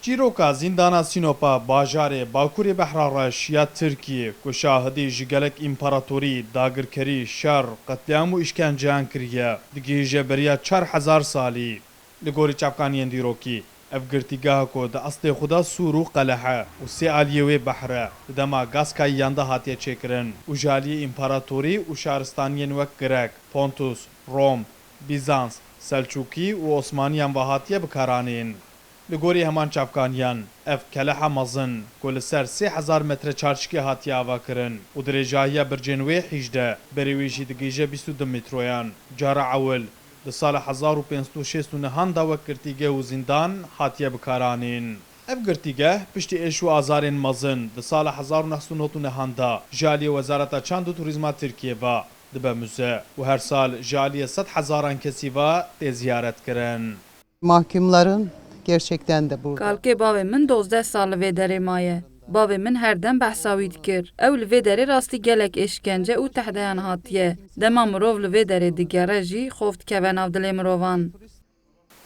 Çîroka zîndana Sînopa bajarê Bakurê Behrareş ya Tirkiye ku şahidê ji gelek împaratorî, dagirkerî, şer, qetliyam û îşkenceyan kiriye digihêje beriya 4000 salî. Li gorî çavkaniyên dîrokî ev girtîgeha ku di aslê xwe de sûr û qelehe û sê aliyê wê behre di dema Gaskayîyan de hatiye çêkirin û ji aliyê împaratorî û şaristaniyên wek Grek, Pontus, Rom, Bizans, Selçukî û Osmaniyan ve hatiye bikaranîn. Li gorî heman çavkaniyan ev keleha mezin ku li ser 3000 metre çarşikê hatiye avakirin û dirêjahiya bircên wê 18 berê wê jî digihêje 22 metroyan. Cara ewil di sala 1569 da wek girtîgeh û zîndan hatiye bikaranîn. Ev girtîgeh piştî êş û azarên mezin di sala 1999 da ji aliyê Wezareta Çand û Turîzma Tirkiye ve dibe müze û her sal ji aliyê 100,000 kesî ve tê ziyaretkirin. Mahkumların gerçekten de burada. Kalkê bavê min 12 sal li vê derê maye. Bavê min her dem behsa wî dikir. Ew li vê derê rastî gelek eşkence û tehdeyan hatiye. Dema mirov li vê derê digere jî xov dikeve nav dilê mirovan.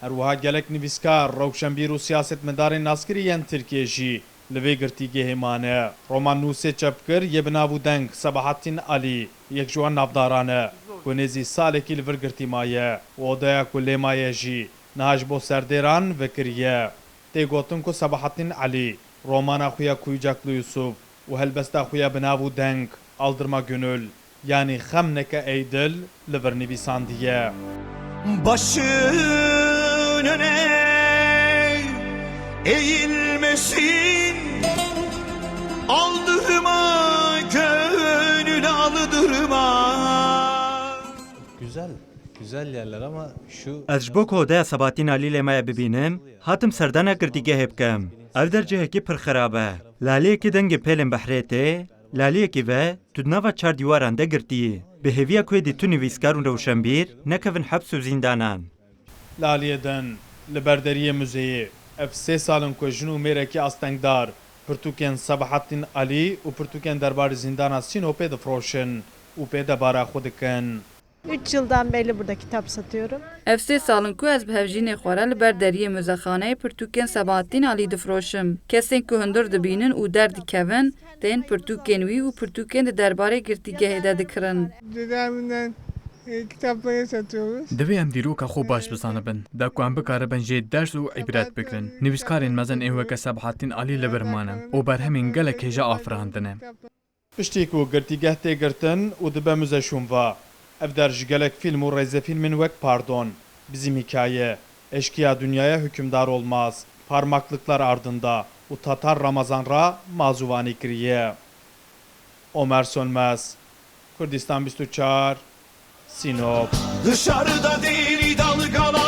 Her wiha gelek nivîskar, rewşenbîr û siyasetmedarên naskiriyên Tirkiye jî li vê girtîgehê mane. Roman nûsê çepkir yê bi nav û deng Sebahattin Alî, yek ji wan navdaran e ku nêzî salekî li vir girtî maye û odaya ku lê maye jî niha ji bo serdêran vekiriye. Tê gotin ku Sebahattin Alî romana xwe ya Kuyucaklı Yusuf û helbesta xwe ya bi nav û deng Aldırma Gönül yanî xem neke ey dil li vir nivîsandiye. Başın öne eğilmesin, aldırma gönül aldırma. Güzel yerler ama şu... Ez ji bo ku odaya Sebahattin Alî lê me ya bibînim, hatim serdana girtîgehê bikim. Ev dercehekî pir xirab e. Laliyekî dengê pêlên behrê tê, laliyekî ve tu di nava çar dîwaran de girtiyî. Bi hêviya ku êdî tu nivîskar û rewşenbîr nekevin heps û zîndanan. Laliyeden li berderiyê muzeyê ev 3 salin ku jin û mêrekî astengdar pirtûkên Sebahattin Alî û pirtûkên derbarê zîndana Sinopê difroşin û pê debara xwe dikin. 3 yıldan beri burada kitap satıyorum. Ev sê salin ku ez bi hevjînê xwe li ber deriyê muzexaneyê pirtûkên Sebahattin Alî difroşim. Kesên ku hundir dibînin û derdikevin tên pirtûkên wî û pirtûkên di derbarê girtîgehê de dikirin. Dedemden kitapları satıyoruz. Divê em dîroka xwe baş bizanibin, de ku em bikaribin jê ders û ibret bikirin. Nivîskarên mezin ên weke Sebahattin Alî li vir manin û berhemên gelek hêja afirandine. Piştî ku girtîgeh tê girtin û dibe müze şûnva. Ev der ji gelek film û rêzefîlmên wek Pardon, Bizim Hikaye, Eşkıya Dünyaya Hükümdar Olmaz, Parmaklıklar Ardında û Tatar Ramazan ra mazûvanî kiriye. Ömer Sönmez, Kurdistan 24, Sinop. Dışarıda deli dalgalar